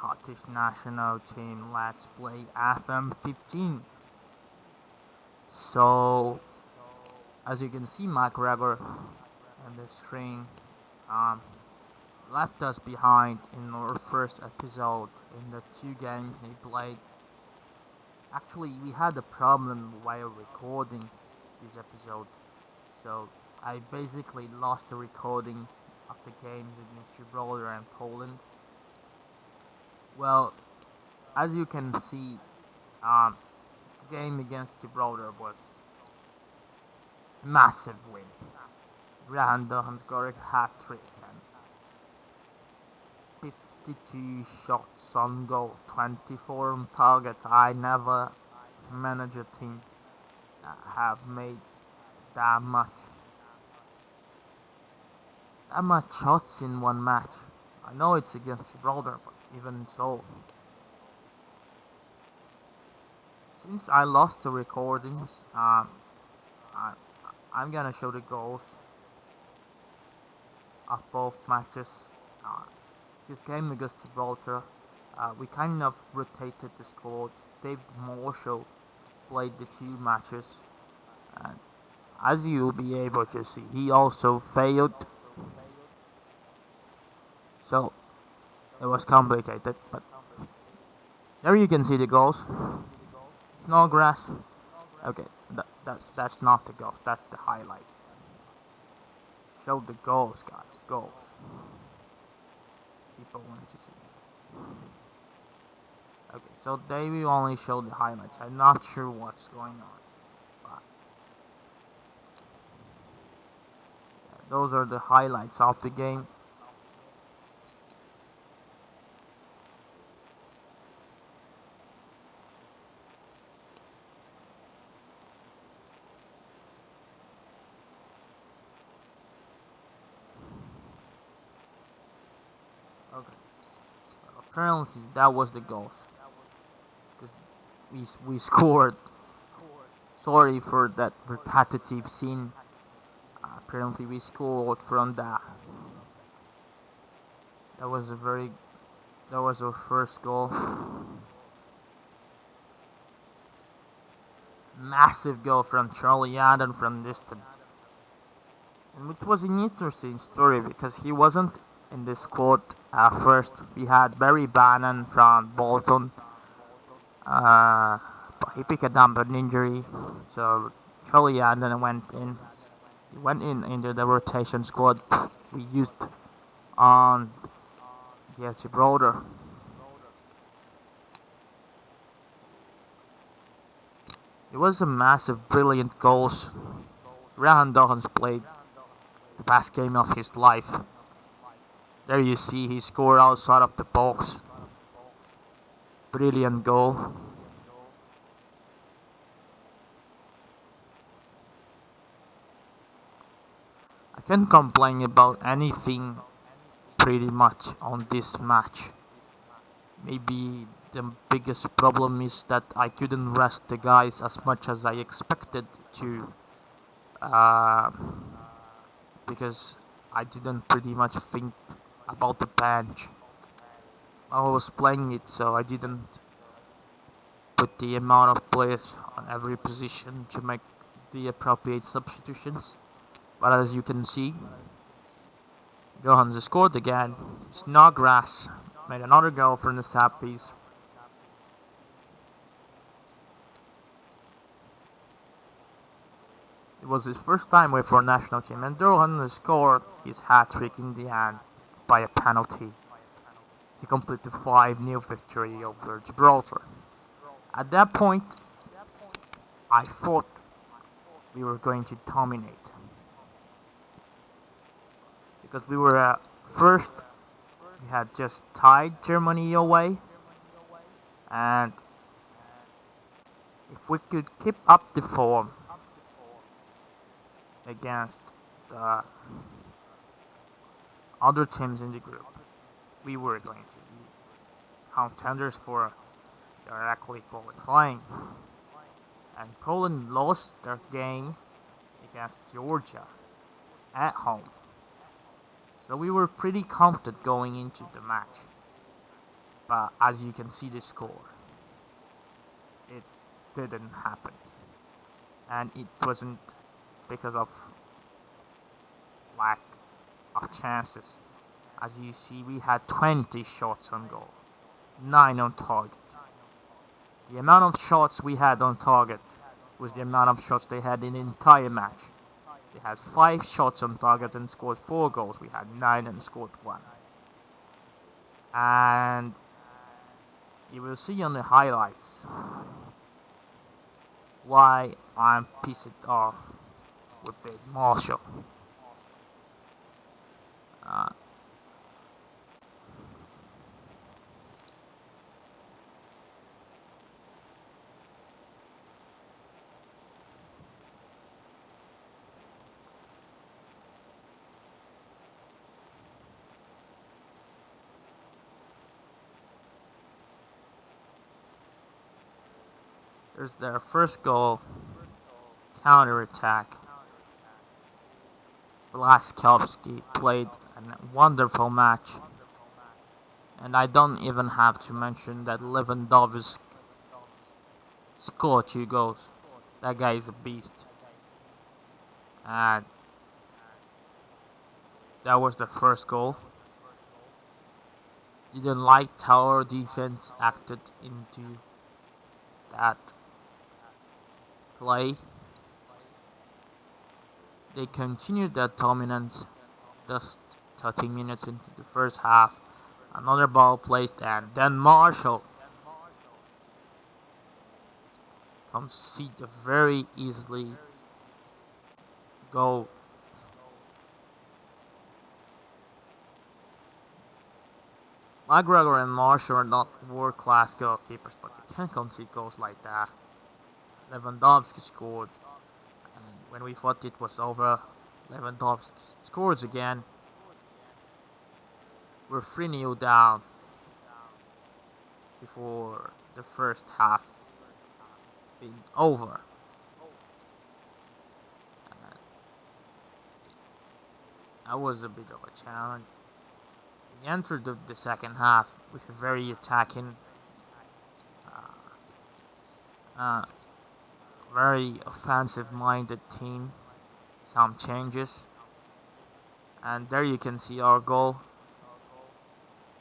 Scottish national team. Let's play FM15. So, as you can see, McGregor on the screen um, left us behind in our first episode in the 2 games he played. Actually, we had a problem while recording this episode, so I basically lost the recording of the games against Gibraltar and Poland. Well, as you can see, the game against Gibraltar was a massive win. Graham Duhan scored a hat trick and 52 shots on goal, 24 on target. I never managed a team that have made that much shots in one match. I know it's against Gibraltar, but even so, since I lost the recordings, I, I'm gonna show the goals of both matches. Uh, this game against Gibraltar, we kind of rotated the squad. David Marshall played the 2 matches, and as you'll be able to see, he also failed. So it was complicated, but there you can see the goals. No grass. Okay, that's not the goals. That's the highlights. Show the goals, guys. Goals. People want to see. Okay, so they will only show the highlights. I'm not sure what's going on. But yeah, those are the highlights of the game. Okay. Well, apparently that was the goals. Because we scored. Sorry for that repetitive scene. Apparently we scored from that. That was a very. That was our first goal. Massive goal from Charlie Adam from distance. And it was an interesting story because he wasn't in the squad at first. We had Barry Bannon from Bolton, but he picked up an injury, so Charlie Adam went in. He went into the rotation squad we used on Gibraltar. It was a massive, brilliant goals. Graham Dawkins played the best game of his life. There you see he scored outside of the box. Brilliant goal. I can't complain about anything pretty much on this match. Maybe the biggest problem is that I couldn't rest the guys as much as I expected to. Uh, because I didn't pretty much think about the bench. I was playing it, so I didn't put the amount of players on every position to make the appropriate substitutions. But as you can see, Johans scored again. Snodgrass made another goal from the set piece. It was his first time with our national team, and Johan scored his hat-trick in the end by a penalty. He completed 5-0 victory over Gibraltar. At that point, I thought we were going to dominate. Because we were first, we had just tied Germany away, and if we could keep up the form against the other teams in the group, we were going to be contenders for directly qualifying. And Poland lost their game against Georgia at home. So we were pretty confident going into the match. But as you can see the score, it didn't happen. And it wasn't because of lack of chances. As you see, we had 20 shots on goal, 9 on target. The amount of shots we had on target was the amount of shots they had in the entire match. They had 5 shots on target and scored 4 goals. We had 9 and scored 1. And you will see on the highlights why I'm pissed off with the Marshall. Uh, There's their first goal, counter attack. Blaskowski played a wonderful match, and I don't even have to mention that Lewandowski scored 2 goals. That guy is a beast. And that was the first goal. Didn't like how our defense acted into that play. They continued that dominance just 30 minutes into the first half. Another ball placed, and then Marshall conceded a very easily goal. McGregor and Marshall are not world-class goalkeepers, but you can't concede goals like that. Lewandowski scored, and when we thought it was over, Lewandowski scores again. We're 3-0 down before the first half being over. That was a bit of a challenge. We entered the second half with a very attacking, very offensive-minded team. Some changes, and there you can see our goal.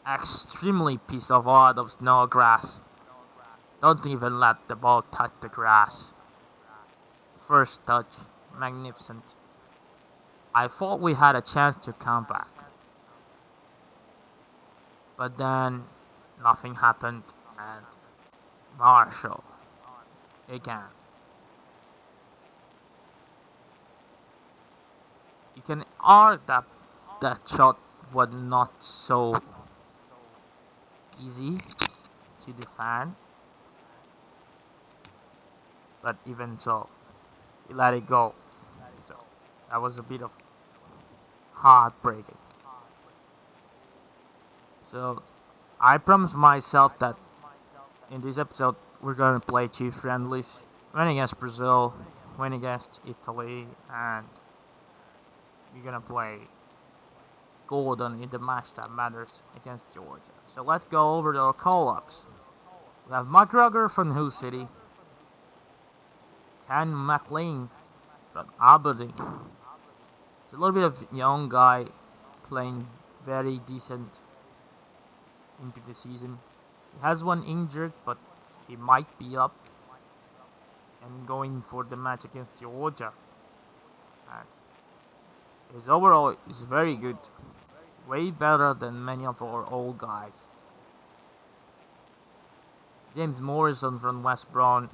Extremely piece of art of Snodgrass. Don't even let the ball touch the grass. First touch, magnificent. I thought we had a chance to come back, but then nothing happened, and Marshall again. You can argue that that shot was not so easy to defend, but even so, he let it go. So that was a bit of heartbreaking. So I promised myself that in this episode we're gonna play 2 friendlies, one against Brazil, one against Italy, and we're gonna play Golden in the match that matters against Georgia. So let's go over our call-ups. We have McGregor from Hull City, Ken McLean from Aberdeen. It's a little bit of young guy playing very decent into the season. He has one injured, but he might be up and going for the match against Georgia. And his overall is very good, way better than many of our old guys. James Morrison from West Brom,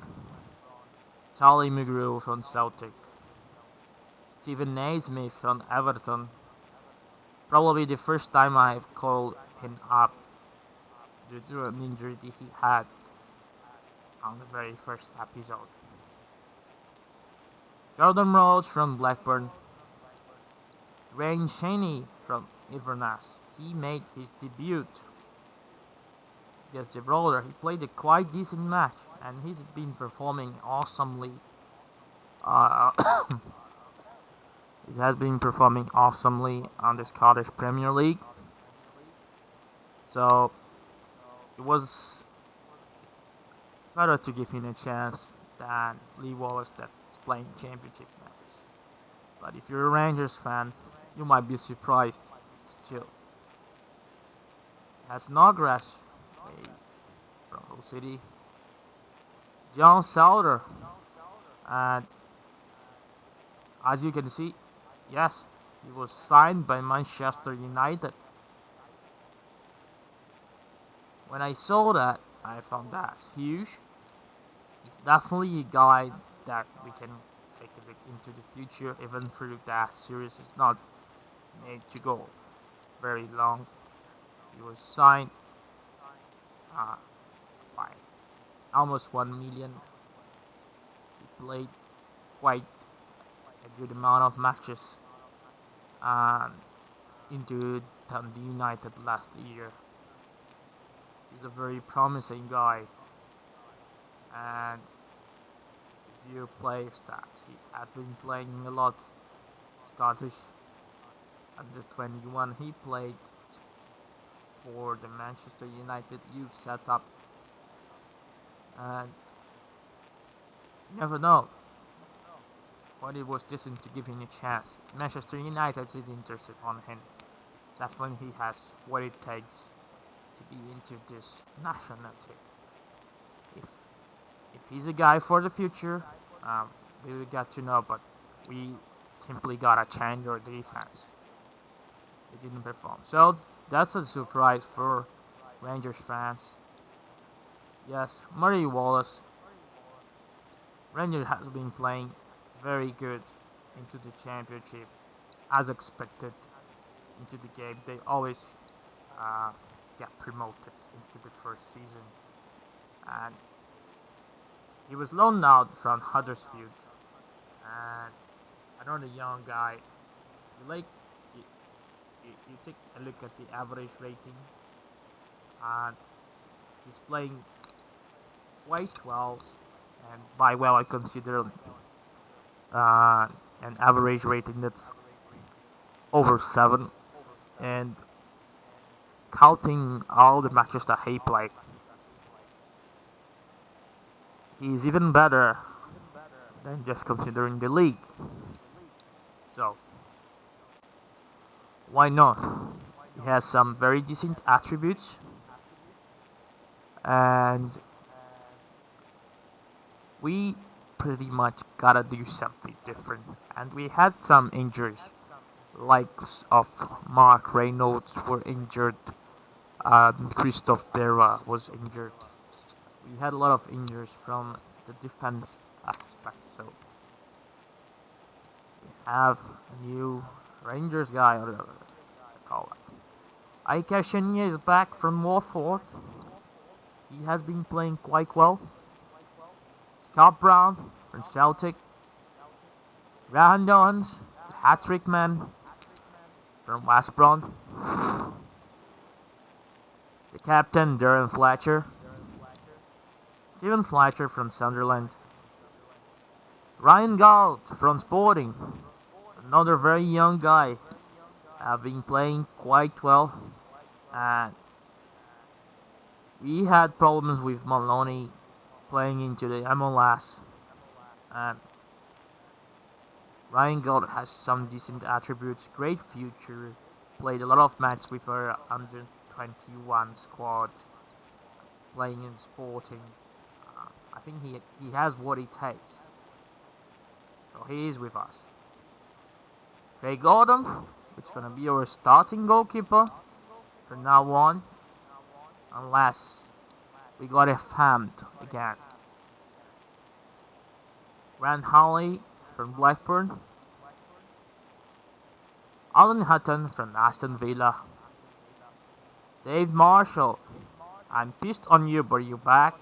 Charlie McGrew from Celtic, Stephen Naismith from Everton. Probably the first time I've called him up due to an injury that he had on the very first episode. Jordan Rhodes from Blackburn, Wayne Cheney from Inverness. He made his debut against Gibraltar. He played a quite decent match, and he's been performing awesomely. He has been performing awesomely on the Scottish Premier League. So it was better to give him a chance than Lee Wallace that's playing championship matches. But if you're a Rangers fan, you might be surprised still. It has Snodgrass from Hull City, John Sauter, and as you can see, yes, he was signed by Manchester United. When I saw that, I found that huge. He's definitely a guy that we can take a look into the future, even through that series is not made to go very long. He was signed uh, by almost 1 million. He played quite a good amount of matches and into Dundee United last year. He's a very promising guy, and if you play stats, he has been playing a lot Scottish under 21. He played for the Manchester United youth setup, and you never know what it was destined to give him a chance. Manchester United is interested on him. Definitely he has what it takes to be into this national team. If if he's a guy for the future, we will get to know. But we simply gotta change our defense. They didn't perform, so that's a surprise for Rangers fans. Yes, Murray Wallace. Rangers has been playing very good into the championship, as expected. Into the game, they always uh, get promoted into the first season, and he was loaned out from Huddersfield, and another young guy. You like you, you take a look at the average rating, and he's playing quite well, and by well I consider an average rating that's over 7, and counting all the matches that he played, he's even better than just considering the league. So why not? He has some very decent attributes, and we pretty much gotta do something different. And we had some injuries, likes of Mark Reynolds were injured, Christoph Berra was injured. We had a lot of injuries from the defense aspect, so we have a new Rangers guy, or whatever they call it. Ike Chenier is back from Watford. He has been playing quite well. Scott Brown from Celtic. Rahan Dons, the hat-trick man from West Brom. The captain, Darren Fletcher. Stephen Fletcher from Sunderland. Ryan Galt from Sporting. Another very young guy. Have been playing quite well. And we had problems with Maloney playing into the MLS. And Ryan Galt has some decent attributes, great future. Played a lot of matches with our under 21 squad, playing in Sporting. I think he has what it takes. So he is with us. Craig Gordon, which is gonna be our starting goalkeeper from now on, unless we got it fammed again. Grant Hawley from Blackburn. Alan Hutton from Aston Villa. Dave Marshall, I'm pissed on you, but you're back.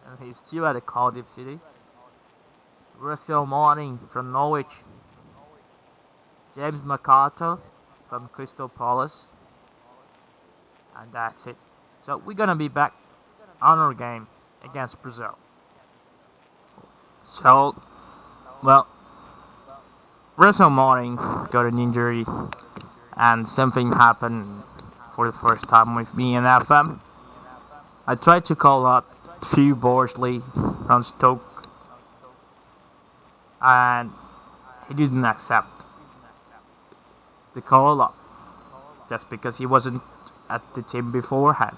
And he's still at the Cardiff City. Russell Morning from Norwich. James McArthur from Crystal Palace. And that's it. So we're gonna be back on our game against Brazil. So, well, Russell Morning got an injury, and something happened for the first time with me in FM. I tried to call up Hugh Borsley from Stoke, and he didn't accept the call up just because he wasn't at the team beforehand.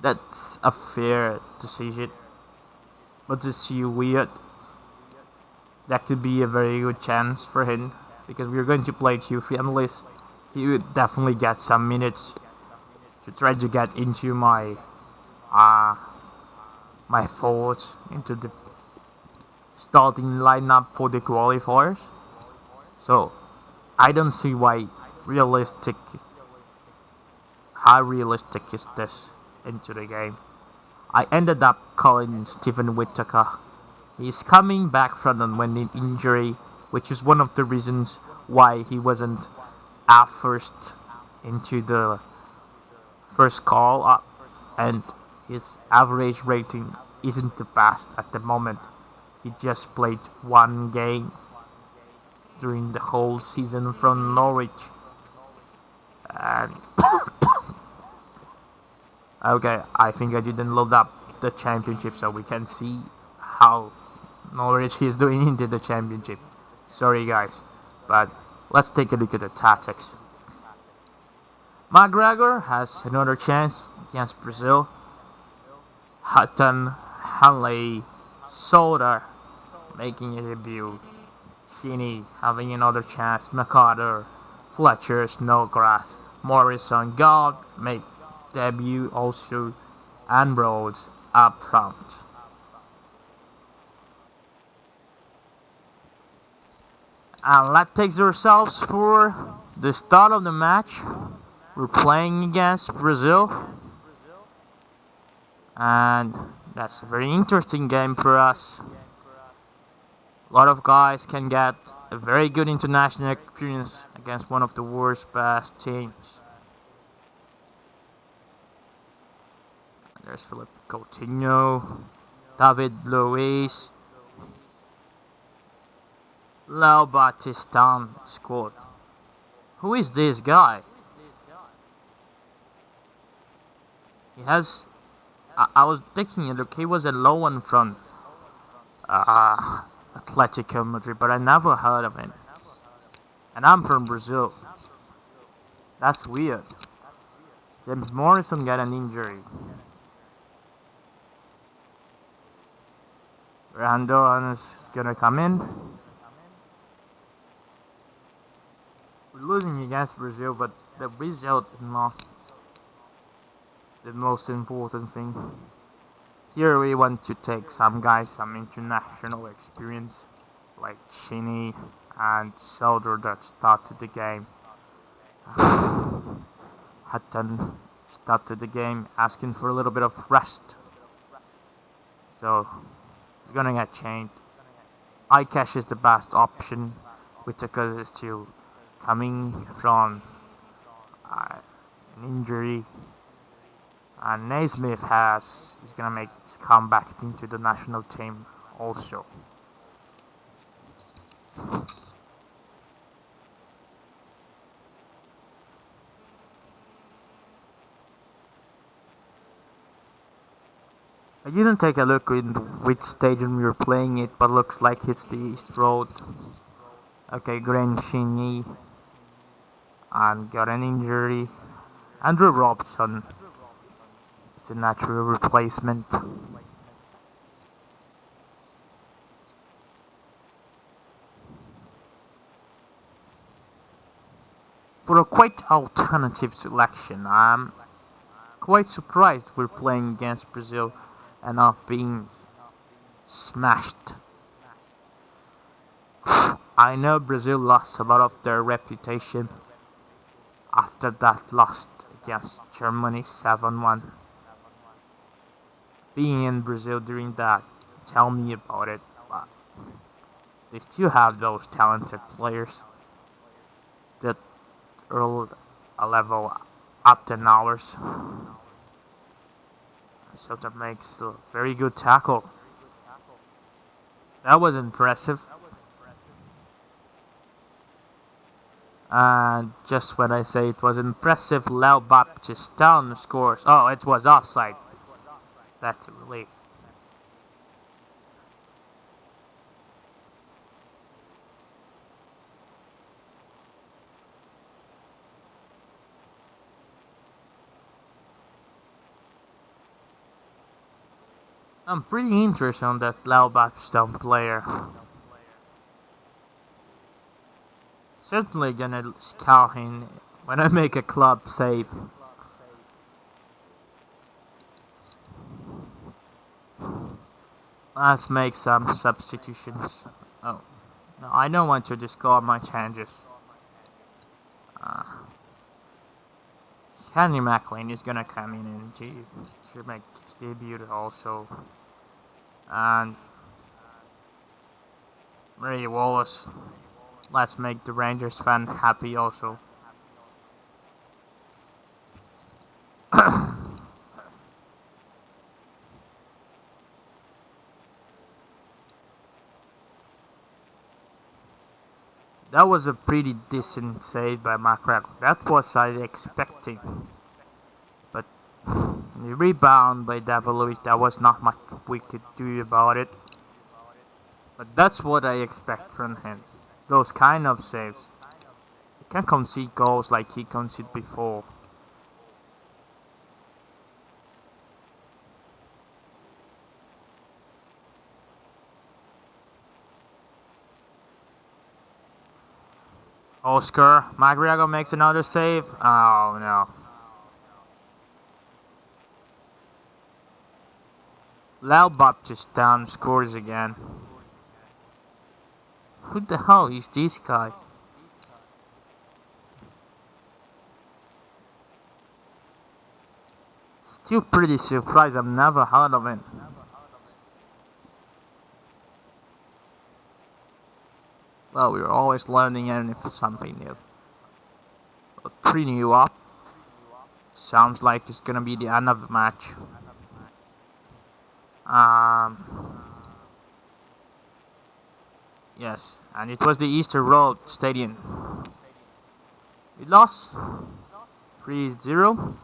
That's a fair decision, but it's weird. That could be a very good chance for him because we're going to play two friendlies. He would definitely get some minutes to try to get into uh my thoughts into the starting lineup for the qualifiers. So I don't see realistic how realistic is this into the game. I ended up calling Stephen Whittaker. He's coming back from an injury, which is one of the reasons why he wasn't at first into the first call up, and his average rating isn't the best at the moment. He just played one game during the whole season from Norwich. And okay, I think I didn't load up the championship so we can see how Norwich is doing into the championship. Sorry guys, but let's take a look at the tactics. McGregor has another chance against Brazil. Hutton, Hanley, Soda making a debut. Sheeny having another chance. McCarter, Fletcher, Snowgrass, Morrison, God make debut also, and Rhodes up front. And that takes ourselves for the start of the match. We're playing against Brazil, and that's a very interesting game for us. A lot of guys can get a very good international experience against one of the world's best teams. There's Philip Coutinho, David Luiz, Lau Batistan squad. Who is this guy? He has. I was taking a look. He was a low one from Atletico Madrid, but I never heard of him. And I'm from Brazil. That's weird. James Morrison got an injury. Randon is gonna come in. We're losing against Brazil, but the result is not the most important thing. Here we want to take some guys, some international experience, like Chinny and Soder that started the game. Hutton started the game asking for a little bit of rest. So it's gonna get changed. iCash is the best option, Whittaker is still coming from an injury. And Naismith is gonna make his comeback into the national team also. I didn't take a look in which stadium we were playing it, but looks like it's the East Road. Okay, Gren Shinny and got an injury. Andrew Robson is the natural replacement. For a quite alternative selection, I'm quite surprised we're playing against Brazil and not being smashed. I know Brazil lost a lot of their reputation after that loss against Germany 7-1. Being in Brazil during that, tell me about it. But they still have those talented players that are a level up than ours. So that makes a very good tackle. That was impressive. And just when I say it was impressive, Lau Baptistão scores. Oh, it was offside. That's a relief. I'm pretty interested on that Lau Baptistão player. Certainly gonna scout him when I make a club save. Let's make some substitutions. Oh, no, I don't want to discard my changes. Henry McLean is gonna come in and to make his debut also. And Murray Wallace. Let's make the Rangers fan happy also. That was a pretty decent save by McGregor. That was I expecting. But the rebound by David Luiz, there was not much we could do about it. But that's what I expect from him. Those kind of saves. He can concede goals like he conceded before. Oscar McGregor makes another save. Oh no. Lau Baptistão scores again. Who the hell is this guy? Still pretty surprised, I've never heard of him. Well, we're always learning something new. 3 new up. Sounds like it's gonna be the end of the match. Yes, and it was the Easter Road Stadium. We lost 3-0.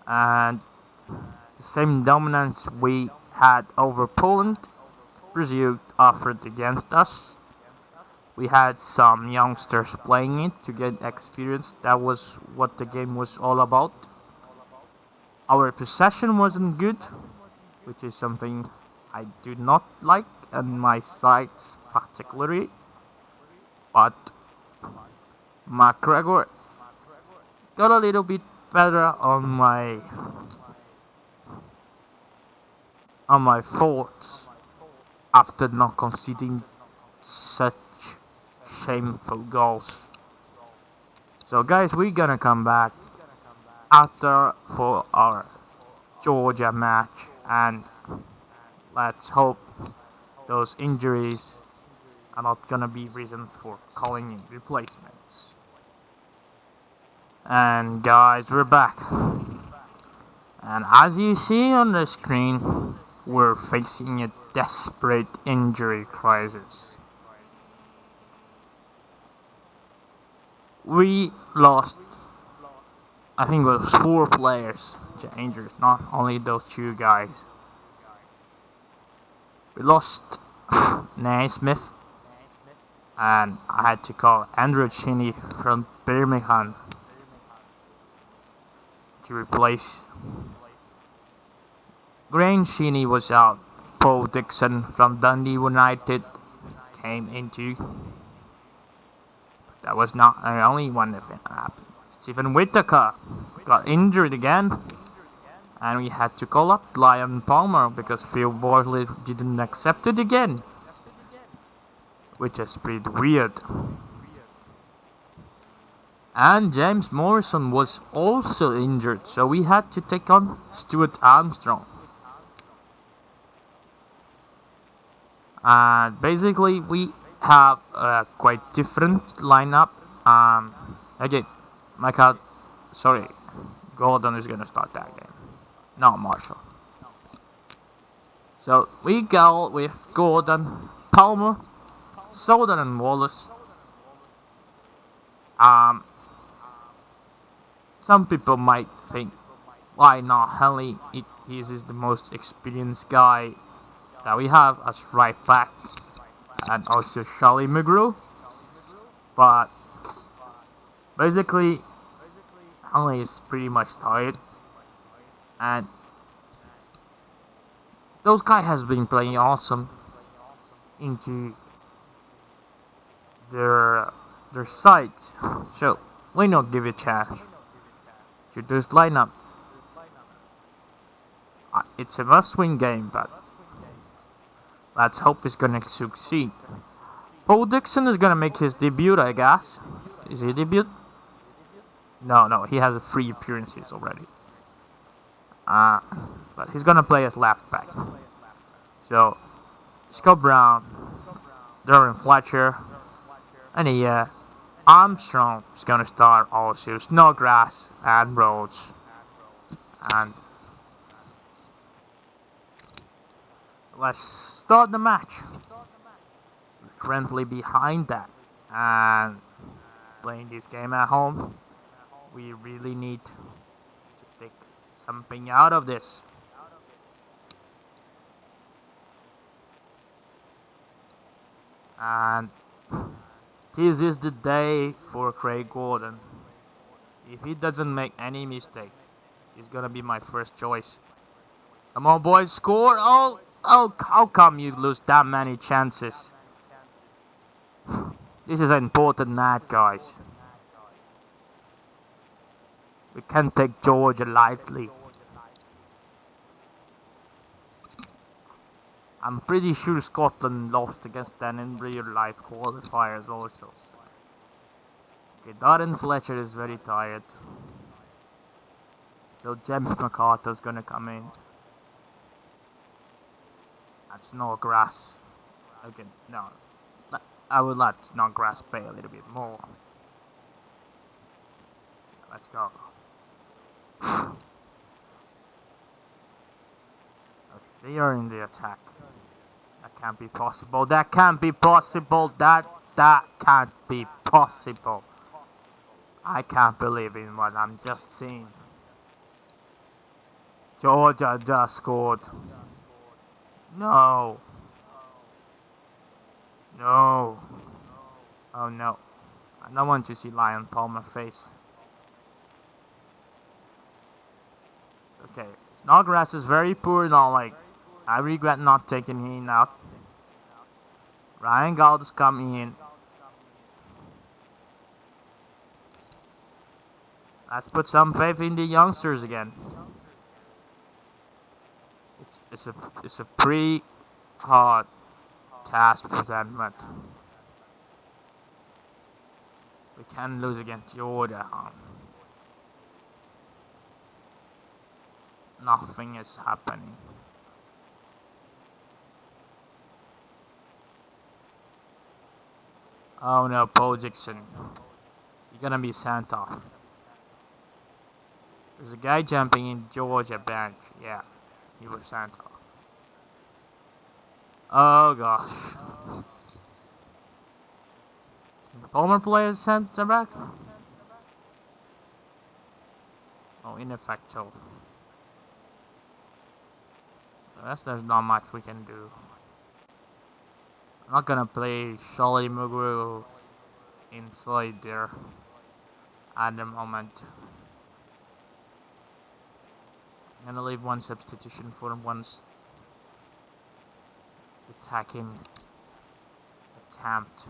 And the same dominance we had over Poland, Brazil offered against us. We had some youngsters playing it to get experience. That was what the game was all about. Our possession wasn't good, which is something I do not like on my sides particularly. But McGregor got a little bit better on my thoughts after not conceding such shameful goals. So guys, we're gonna come back after for our Georgia match, and let's hope those injuries are not gonna be reasons for calling in replacements. And guys, we're back. And as you see on the screen, we're facing a desperate injury crisis. We lost, I think it was 4 players to injuries, not only those 2 guys. We lost Naismith, and I had to call Andrew Cheney from Birmingham to replace. Graham Cheney was out. Paul Dixon from Dundee United came into. That was not the only one that happened. Stephen Whittaker got injured again, and we had to call up Liam Palmer because Phil Bosley didn't accept it again, which is pretty weird. And James Morrison was also injured, so we had to take on Stuart Armstrong. Basically, we have a quite different lineup. Again, Gordon is gonna start that game, not Marshall. So we go with Gordon, Palmer, Soden and Wallace. Um, some people might think, why not Henley? He is the most experienced guy that we have as right back, and also Charlie McGrew. But basically, Henley is pretty much tired, and those guy has been playing awesome into their sides. So why not give it a chance to this lineup? It's a must-win game, but let's hope it's gonna succeed. Paul Dixon is gonna make his debut, I guess. Is he debut? No, he has 3 appearances already. But he's gonna play as left back. So Scott Brown, Darren Fletcher, and Armstrong is gonna start also. Snodgrass and Rhodes. And let's start the match. We're currently behind that. And playing this game at home, we really need to take something out of this. And this is the day for Craig Gordon. If he doesn't make any mistake, he's gonna be my first choice. Come on, boys, score! Oh, how come you lose that many chances? This is an important match, guys. We can't take Georgia lightly. I'm pretty sure Scotland lost against them in real life qualifiers also. Okay, Darren Fletcher is very tired. So James McArthur's gonna come in. That's Snodgrass. Okay, no. I would let Snodgrass play a little bit more. Let's go. Okay, they are in the attack. That can't be possible. That can't be possible. That can't be possible. I can't believe in what I'm just seeing. Georgia just scored. No. No. Oh no. I don't want to see Lion Palmer face. Okay. Snodgrass is very poor now, like, I regret not taking him out. Ryan Gould is coming in. Let's put some faith in the youngsters again. It's a pretty hard task for them, but we can't lose against Georgia. Nothing is happening. Oh no, Paul Dixon. You're gonna be sent off. There's a guy jumping in Georgia bench. Yeah, he was sent off. Oh gosh. Palmer player sent back? Oh, ineffectual. There's not much we can do. I'm not gonna play Charlie McGrew inside there at the moment. I'm gonna leave one substitution for once attacking attempt.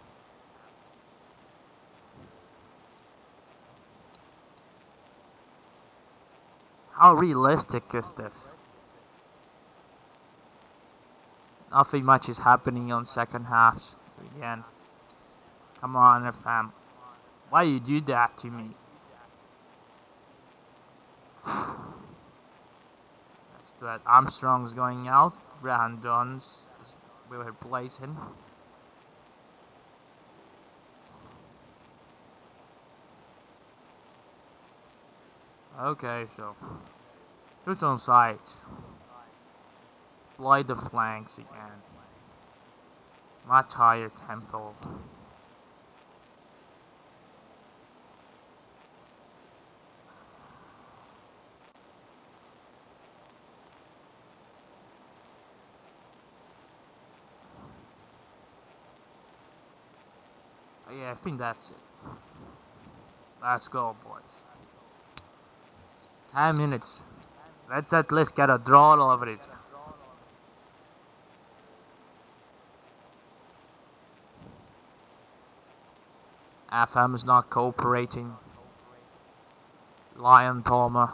How realistic is this? Nothing much is happening on second halves again. Come on, fam. Why you do that to me? That's that. Armstrong's going out. Brandon's will replace him. Okay, so shoot on sides. Play the flanks again. Much higher tempo. Yeah, I think that's it. Let's go, boys. 10 minutes. Let's at least get a draw over it. FM is not cooperating. Lion Palmer.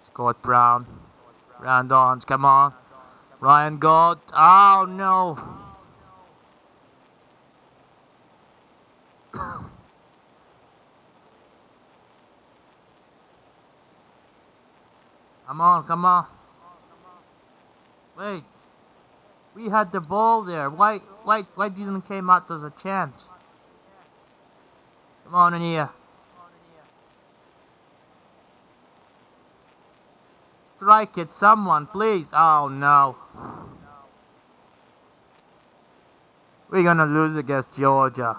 Scott Brown. Randons, come on. Ryan God. Oh no. Come on, come on. Wait. We had the ball there. Why didn't came out as a chance? Come on in here. Strike it, someone, please. Oh no. We're gonna lose against Georgia.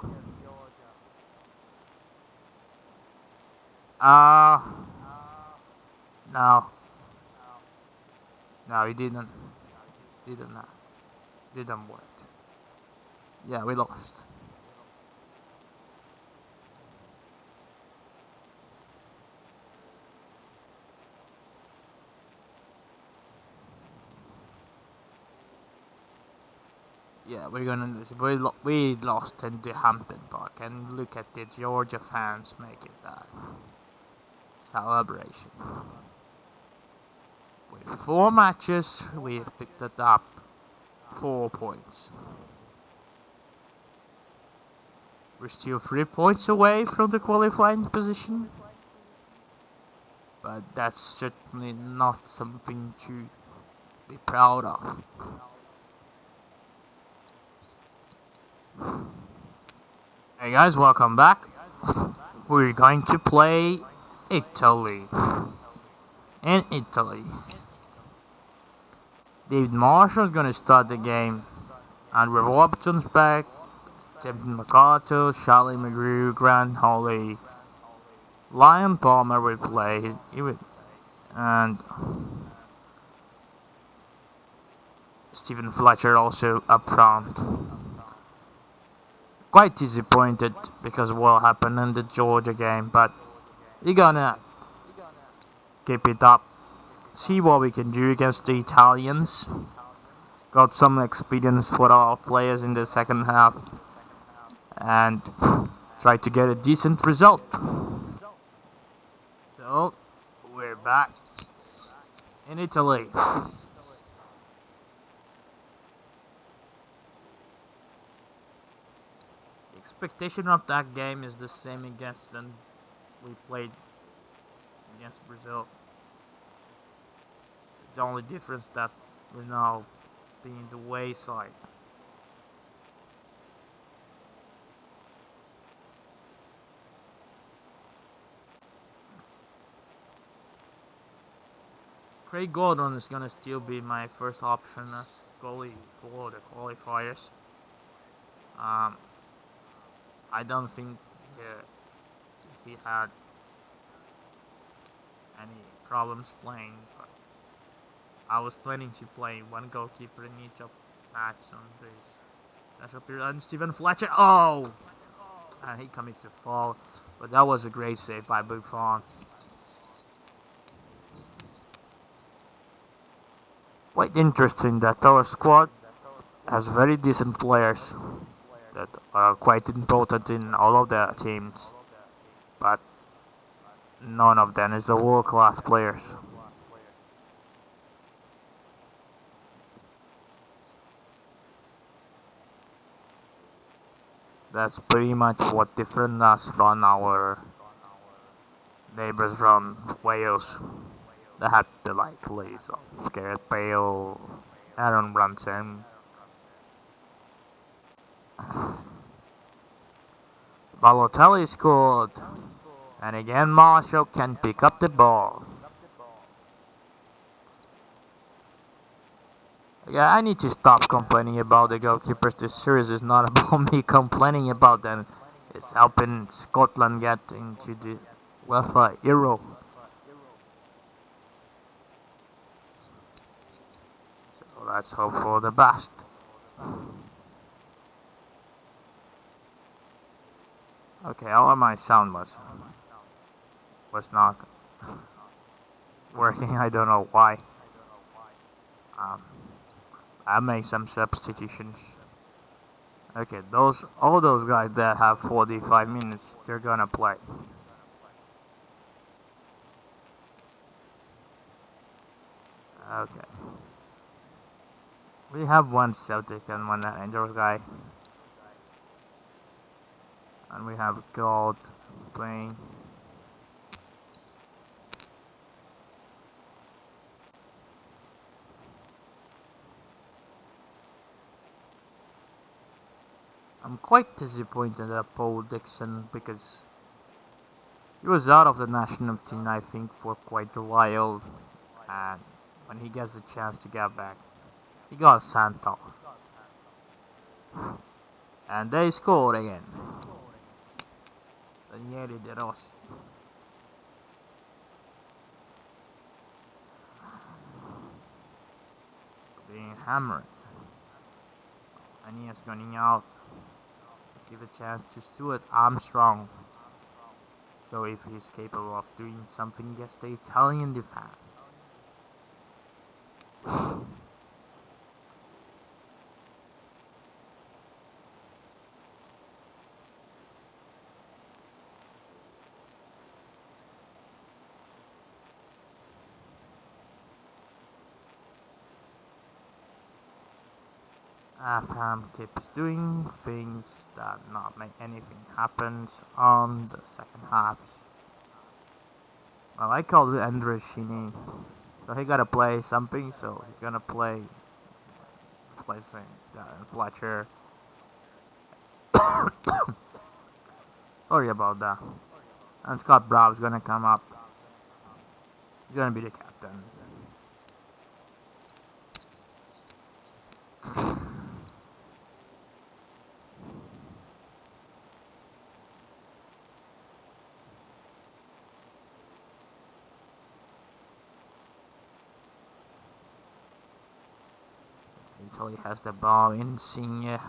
No. No, he didn't. Didn't. Didn't work. Yeah, we lost. Yeah, we're gonna lose. We lost in the Hampton Park, and look at the Georgia fans making that celebration. With 4 matches, we've picked it up 4 points. We're still 3 points away from the qualifying position, but that's certainly not something to be proud of. Hey guys, welcome back. We're going to play Italy. In Italy. David Marshall's gonna start the game. Andrew Robertson's back. Tim McCarter, Charlie McGrew, Grant Holly. Lion Palmer will play. And Stephen Fletcher also up front. Quite disappointed because of what happened in the Georgia game, but we're gonna keep it up. See what we can do against the Italians. Got some experience for our players in the second half and try to get a decent result. So, we're back in Italy. The expectation of that game is the same against than we played against Brazil. The only difference that we're now being the wayside. Craig Gordon is gonna still be my first option as goalie for the qualifiers. I don't think he had any problems playing, but I was planning to play one goalkeeper in each of match on this special period. And Stephen Fletcher, oh! And he commits a foul, but that was a great save by Buffon. Quite interesting that our squad has very decent players that are quite important in all of the teams, but none of them is a world-class players. That's pretty much what different us from our neighbors from Wales. They had the likes of Gareth Bale, Aaron Brunson. Balotelli scored, and again Marshall can pick up the ball. Yeah, I need to stop complaining about the goalkeepers. This series is not about me complaining about them. It's helping Scotland get into the Uefa Euro. So let's hope for the best. Okay, all of my sound was not working. I don't know why. Um, I made some substitutions. Okay, all those guys that have 45 minutes, they're gonna play. Okay. We have one Celtic and one Rangers guy. And we have Gold playing. I'm quite disappointed at Paul Dixon because he was out of the national team, I think, for quite a while. And when he gets a chance to get back, he got sent off. And they scored again. Daniele De Rossi. Being hammered. And he is going out. Let's give a chance to Stuart Armstrong. So if he's capable of doing something against the Italian defense. FM keeps doing things that not make anything happen on the second halves. Well, I call it Andres Shini. So he gotta play something, so he's gonna play replacing Fletcher. Sorry about that. And Scott Brow's gonna come up. He's gonna be the captain. Italy has the ball in Insigne.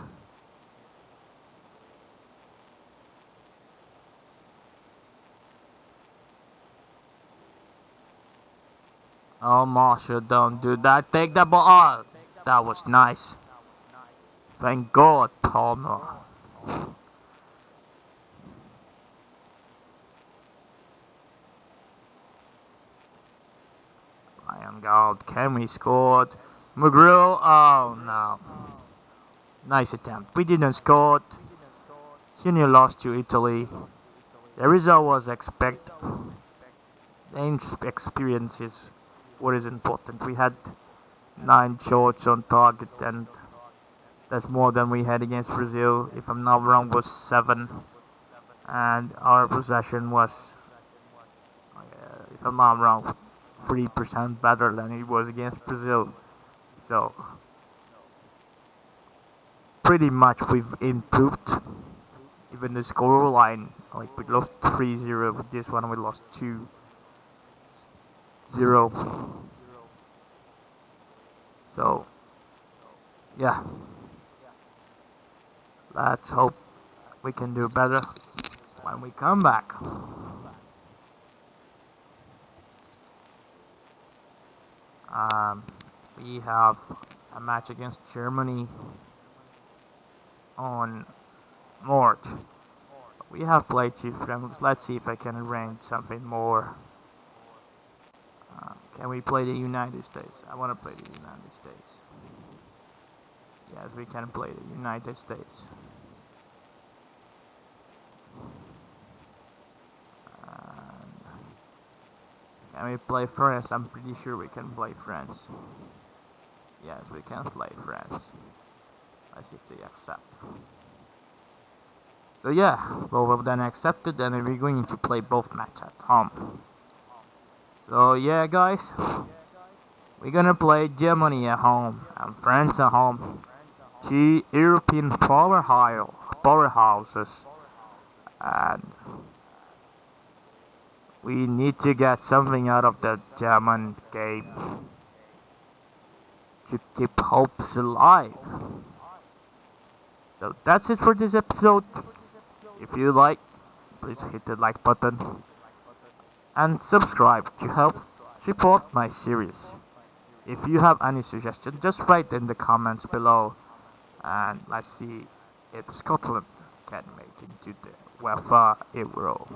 Oh, Marshall, don't do that. Take the ball. Oh, that was nice. Thank God, Palmer. Ryan Gold, Kenny scored. McGrill, oh no. Nice attempt. We didn't score. Junior lost to Italy. The result was expected. The experience is what is important. We had 9 shots on target, and that's more than we had against Brazil. If I'm not wrong, was 7, and our possession was, if I'm not wrong, 3% better than it was against Brazil. So pretty much we've improved. Even the score line, like we lost 3-0 with this one, we lost 2-0. So yeah, let's hope we can do better when we come back. We have a match against Germany on March. We have played 2 friendlies. Let's see if I can arrange something more. Can we play the United States? I want to play the United States. Yes, we can play the United States. Can we play France? I'm pretty sure we can play France. Yes, we can play France. Let's see if they accept. So yeah, both of them accepted, and we're going to play both matches at home. So yeah, guys, we're gonna play Germany at home and France at home. 2 European powerhouses, and we need to get something out of the German game to keep hopes alive. So that's it for this episode. If you like, please hit the like button and subscribe to help support my series. If you have any suggestion, just write in the comments below, and let's see if Scotland can make it into the Uefa Euro.